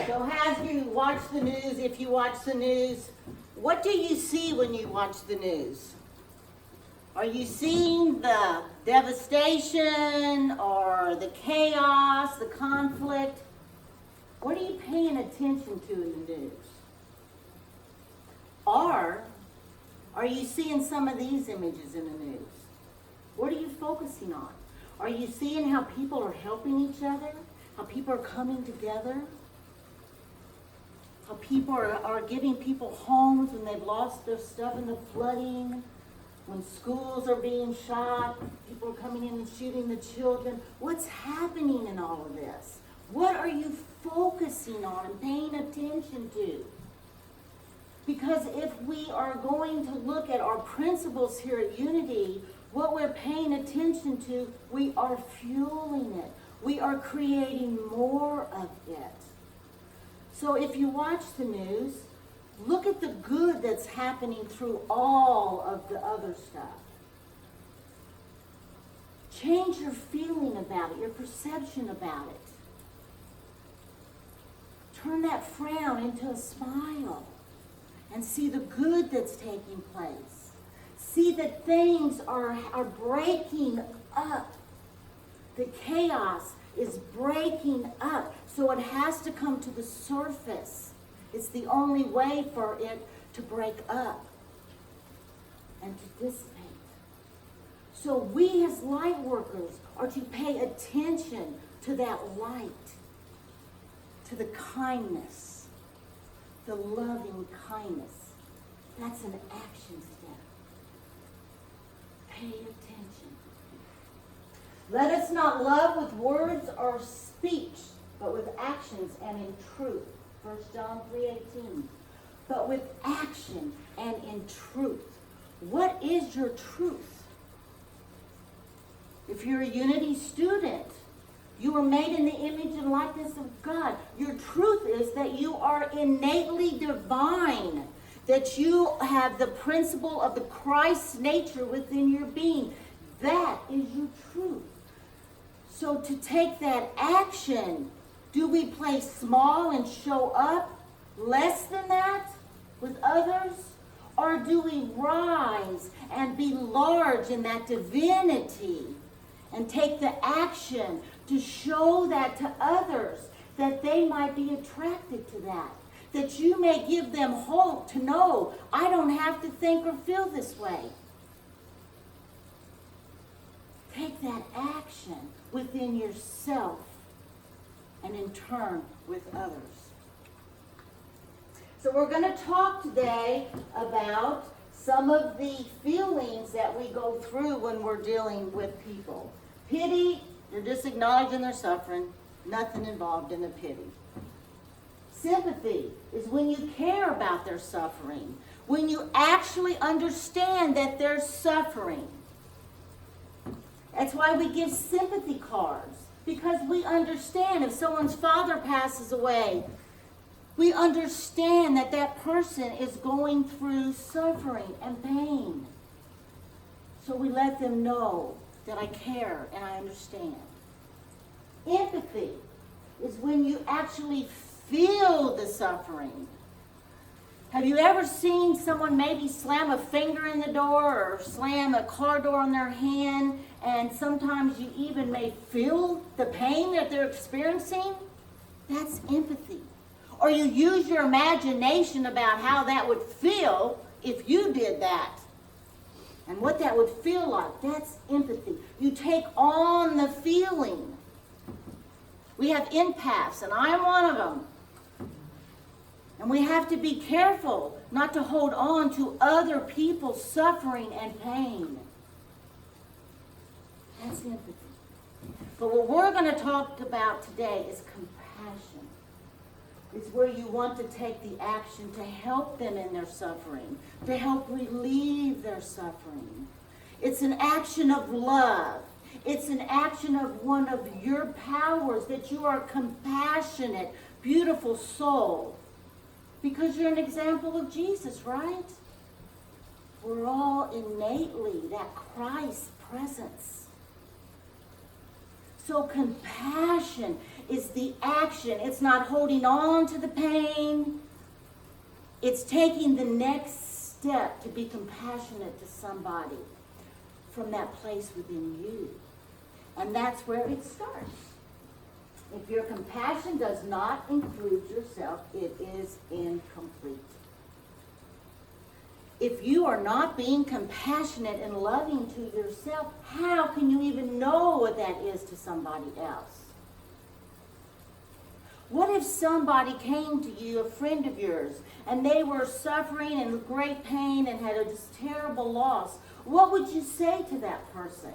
So as you watch the news, if you watch the news, what do you see when you watch the news? Are you seeing the devastation or the chaos, the conflict? What are you paying attention to in the news? Or are you seeing some of these images in the news? What are you focusing on? Are you seeing how people are helping each other? How people are coming together? How people are giving people homes when they've lost their stuff in the flooding? When schools are being shot, people are coming in and shooting the children. What's happening in all of this? What are you focusing on and paying attention to? Because if we are going to look at our principles here at Unity, what we're paying attention to, we are fueling it. We are creating more of it. So if you watch the news, look at the good that's happening through all of the other stuff. Change your feeling about it, your perception about it. Turn that frown into a smile and see the good that's taking place. See that things are breaking up. The chaos is breaking up, so it has to come to the surface. It's the only way for it to break up and to dissipate. So we as light workers are to pay attention to that light, to the kindness, the loving kindness. That's an action step. Pay attention. Let us not love with words or speech, but with actions and in truth. 1 John 3:18. But with action and in truth. What is your truth? If you're a Unity student, you are made in the image and likeness of God. Your truth is that you are innately divine, that you have the principle of the Christ nature within your being. That is your truth. So to take that action, do we play small and show up less than that with others? Or do we rise and be large in that divinity and take the action to show that to others, that they might be attracted to that? That you may give them hope to know, I don't have to think or feel this way. Take that action within yourself and in turn with others. So we're going to talk today about some of the feelings that we go through when we're dealing with people. Pity, you're just acknowledging their suffering, nothing involved in the pity. Sympathy is when you care about their suffering, when you actually understand that they're suffering. That's why we give sympathy cards, because we understand if someone's father passes away, we understand that that person is going through suffering and pain. So we let them know that I care and I understand. Empathy is when you actually feel the suffering. Have you ever seen someone maybe slam a finger in the door or slam a car door on their hand, and sometimes you even may feel the pain that they're experiencing? That's empathy. Or you use your imagination about how that would feel if you did that. And what that would feel like. That's empathy. You take on the feeling. We have empaths, and I am one of them. And we have to be careful not to hold on to other people's suffering and pain. That's empathy. But what we're going to talk about today is compassion. It's where you want to take the action to help them in their suffering, to help relieve their suffering. It's an action of love. It's an action of one of your powers, that you are a compassionate, beautiful soul. Because you're an example of Jesus, right? We're all innately that Christ presence. So compassion is the action. It's not holding on to the pain. It's taking the next step to be compassionate to somebody from that place within you. And that's where it starts. If your compassion does not include yourself, it is incomplete. If you are not being compassionate and loving to yourself, how can you even know what that is to somebody else? What if somebody came to you, a friend of yours, and they were suffering in great pain and had this terrible loss? What would you say to that person?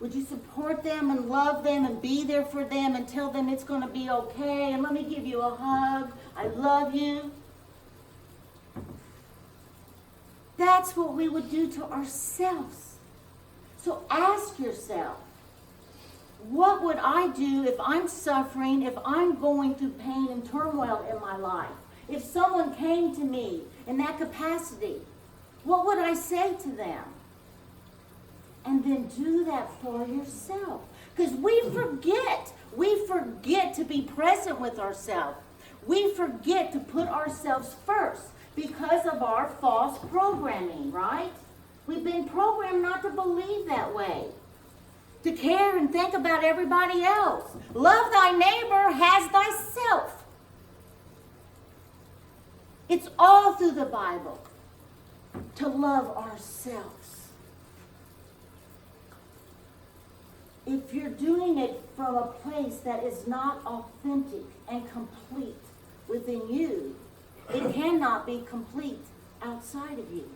Would you support them and love them and be there for them and tell them it's going to be okay and let me give you a hug, I love you? That's what we would do to ourselves. So ask yourself, what would I do if I'm suffering, if I'm going through pain and turmoil in my life? If someone came to me in that capacity, what would I say to them? And then do that for yourself. Because we forget to be present with ourselves. We forget to put ourselves first because of our false programming, right? We've been programmed not to believe that way. To care and think about everybody else. Love thy neighbor as thyself. It's all through the Bible to love ourselves. If you're doing it from a place that is not authentic and complete within you, it cannot be complete outside of you.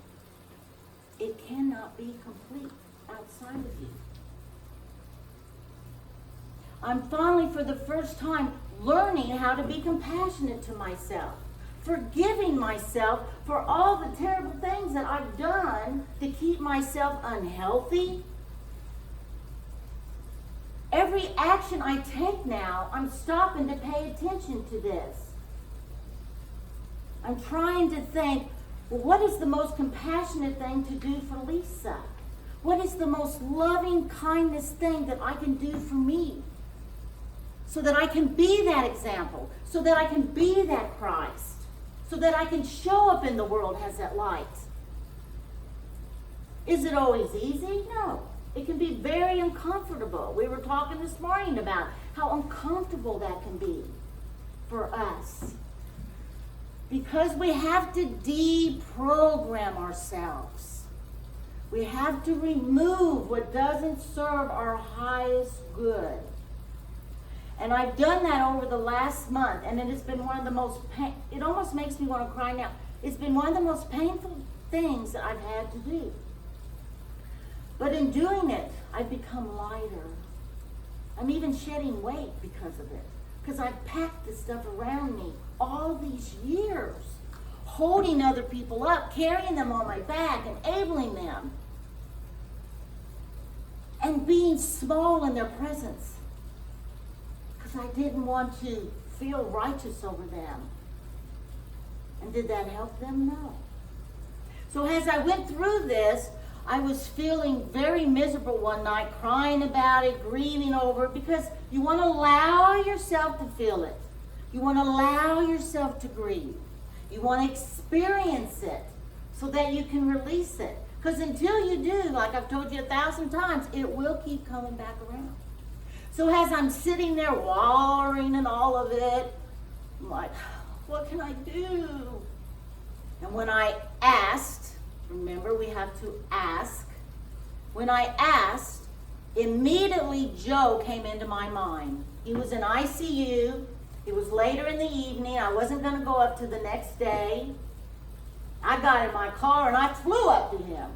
It cannot be complete outside of you. I'm finally, for the first time, learning how to be compassionate to myself, forgiving myself for all the terrible things that I've done to keep myself unhealthy. Every action I take now, I'm stopping to pay attention to this. I'm trying to think, well, what is the most compassionate thing to do for Lisa? What is the most loving kindness thing that I can do for me? So that I can be that example, so that I can be that Christ, so that I can show up in the world as that light. Is it always easy? No. It can be very uncomfortable. We were talking this morning about how uncomfortable that can be for us. Because we have to deprogram ourselves. We have to remove what doesn't serve our highest good. And I've done that over the last month, and it has been one of the most, it almost makes me want to cry now. It's been one of the most painful things that I've had to do. But in doing it, I've become lighter. I'm even shedding weight because of it. Because I've packed this stuff around me all these years, holding other people up, carrying them on my back, enabling them, and being small in their presence. Because I didn't want to feel righteous over them. And did that help them? No. So as I went through this, I was feeling very miserable one night, crying about it, grieving over it, because you want to allow yourself to feel it. You want to allow yourself to grieve. You want to experience it so that you can release it. Because until you do, like I've told you 1,000 times, it will keep coming back around. So as I'm sitting there wallowing in all of it, I'm like, what can I do? And when I asked, remember, we have to ask. When I asked, immediately Joe came into my mind. He was in ICU. It was later in the evening. I wasn't going to go up to the next day. I got in my car and I flew up to him.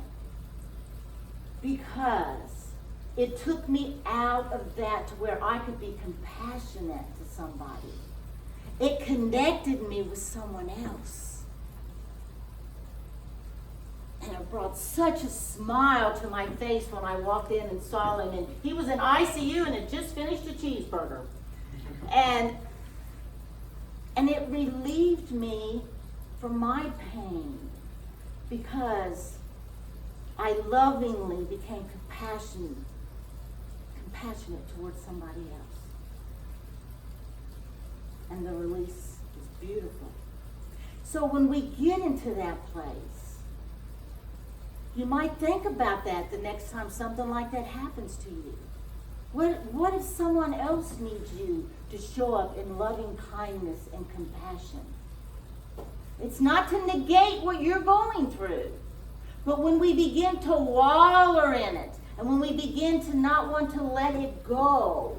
Because it took me out of that to where I could be compassionate to somebody. It connected me with someone else. And it brought such a smile to my face when I walked in and saw him. And he was in ICU and had just finished a cheeseburger. And it relieved me from my pain because I lovingly became compassionate compassionate towards somebody else. And the release is beautiful. So when we get into that place, you might think about that the next time something like that happens to you. What if someone else needs you to show up in loving kindness and compassion? It's not to negate what you're going through. But when we begin to wallow in it, and when we begin to not want to let it go,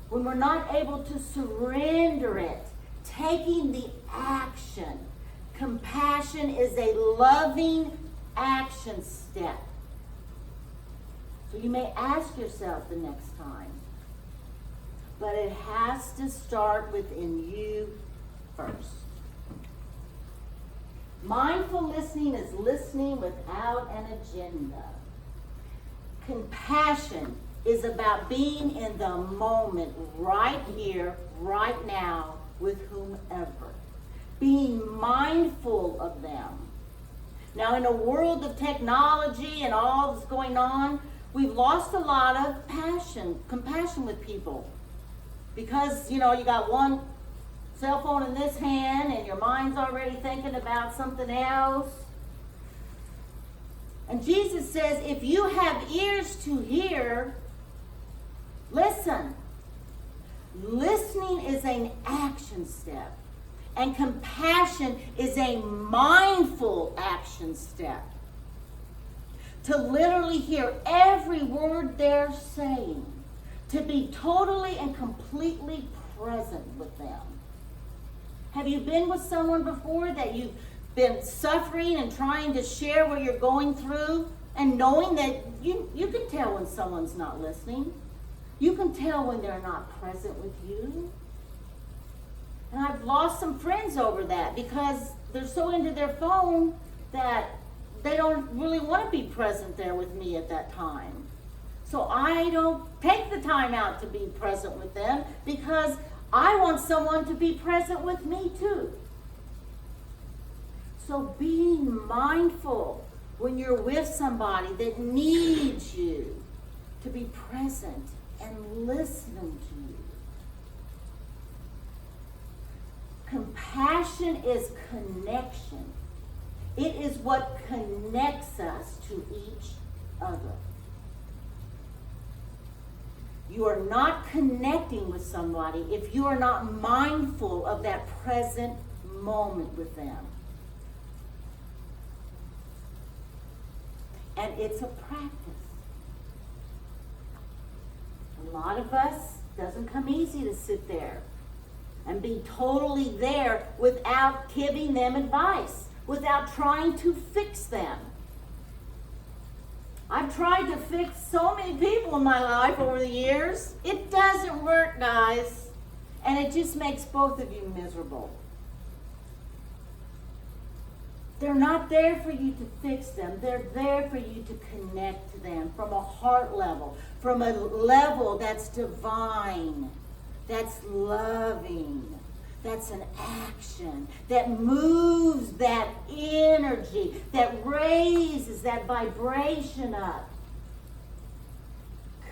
when we're not able to surrender it, taking the action, compassion is a loving action step. So you may ask yourself the next time, but it has to start within you first. Mindful listening is listening without an agenda. Compassion is about being in the moment, right here, right now, with whomever. Being mindful of them. Now, in a world of technology and all that's going on, we've lost a lot of compassion with people. Because, you got one cell phone in this hand and your mind's already thinking about something else. And Jesus says, if you have ears to hear, listen. Listening is an action step. And compassion is a mindful action step. To literally hear every word they're saying. To be totally and completely present with them. Have you been with someone before that you've been suffering and trying to share what you're going through and knowing that you can tell when someone's not listening? You can tell when they're not present with you. And I've lost some friends over that because they're so into their phone that they don't really want to be present there with me at that time. So I don't take the time out to be present with them because I want someone to be present with me too. So being mindful when you're with somebody that needs you to be present and listening to you. Compassion is connection. It is what connects us to each other. You are not connecting with somebody if you are not mindful of that present moment with them. And it's a practice. A lot of us, doesn't come easy to sit there and be totally there without giving them advice, without trying to fix them. I've tried to fix so many people in my life over the years. It doesn't work, guys. And it just makes both of you miserable. They're not there for you to fix them. They're there for you to connect to them from a heart level, from a level that's divine, that's loving, that's an action, that moves that energy, that raises that vibration up.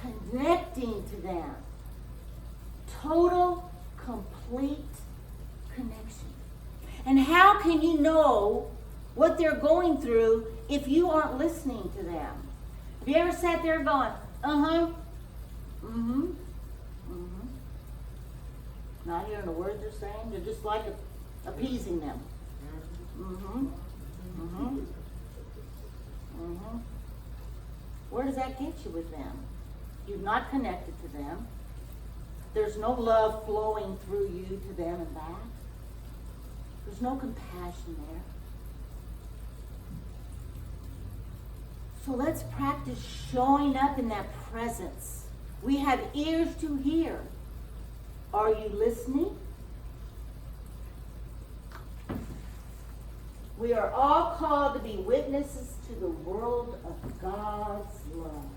Connecting to them. Total, complete connection. And how can you know what they're going through if you aren't listening to them? Have you ever sat there going, not hearing a word they're saying? They're just like appeasing them. Where does that get you with them? You've not connected to them. There's no love flowing through you to them and back. There's no compassion there. So let's practice showing up in that presence. We have ears to hear. Are you listening? We are all called to be witnesses to the world of God's love.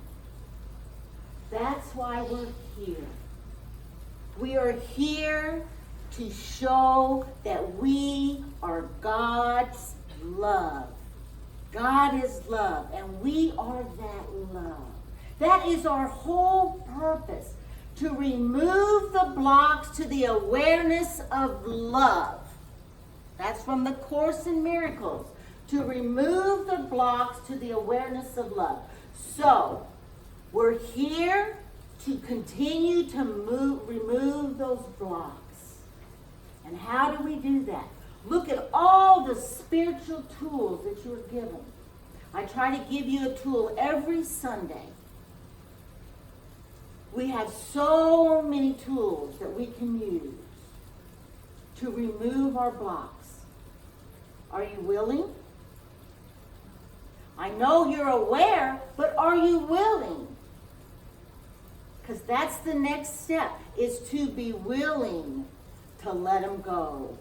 That's why we're here. We are here to show that we are God's love. God is love, and we are that love. That is our whole purpose, to remove the blocks to the awareness of love. That's from the Course in Miracles. To remove the blocks to the awareness of love. So, we're here to continue to remove those blocks. And how do we do that? Look at all the spiritual tools that you're given. I try to give you a tool every Sunday. We have so many tools that we can use to remove our blocks. Are you willing? I know you're aware, but are you willing? Because that's the next step, is to be willing to let them go.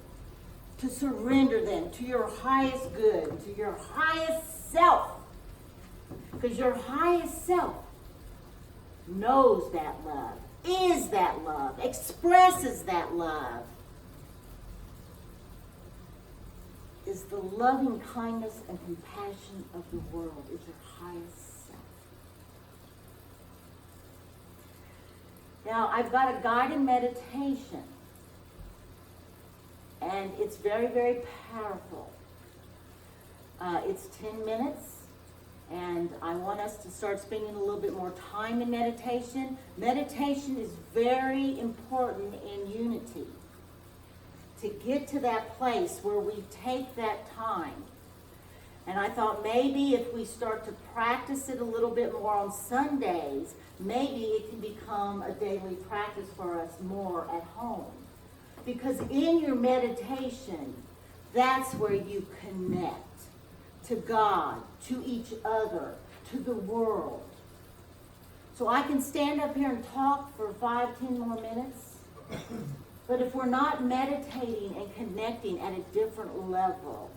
To surrender them to your highest good, to your highest self. Because your highest self knows that love, is that love, expresses that love. Is the loving kindness and compassion of the world, is your highest self. Now, I've got a guided meditation, and it's very, very powerful. It's 10 minutes. And I want us to start spending a little bit more time in meditation. Meditation is very important in unity. To get to that place where we take that time. And I thought maybe if we start to practice it a little bit more on Sundays, maybe it can become a daily practice for us more at home. Because in your meditation, that's where you connect to God, to each other, to the world. So I can stand up here and talk for 5-10 more minutes, but if we're not meditating and connecting at a different level,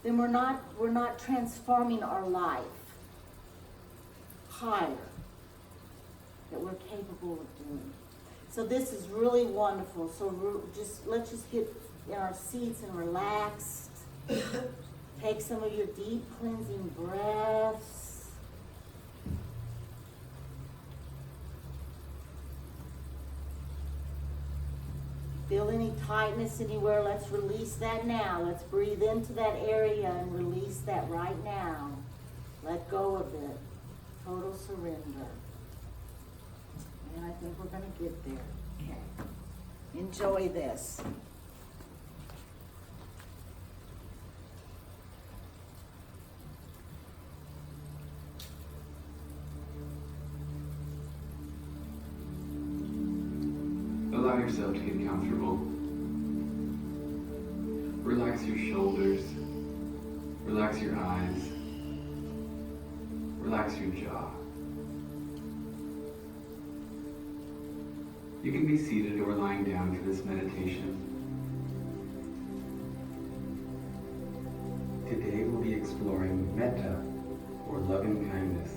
then we're not transforming our life higher that we're capable of doing. So this is really wonderful. So let's just get in our seats and relax. Take some of your deep cleansing breaths. Feel any tightness anywhere, let's release that now. Let's breathe into that area and release that right now. Let go of it. Total surrender. And I think we're going to get there. Okay. Enjoy this. Allow yourself to get comfortable. Relax your shoulders. Relax your eyes. Relax your jaw. You can be seated or lying down for this meditation. Today we'll be exploring metta, or loving kindness.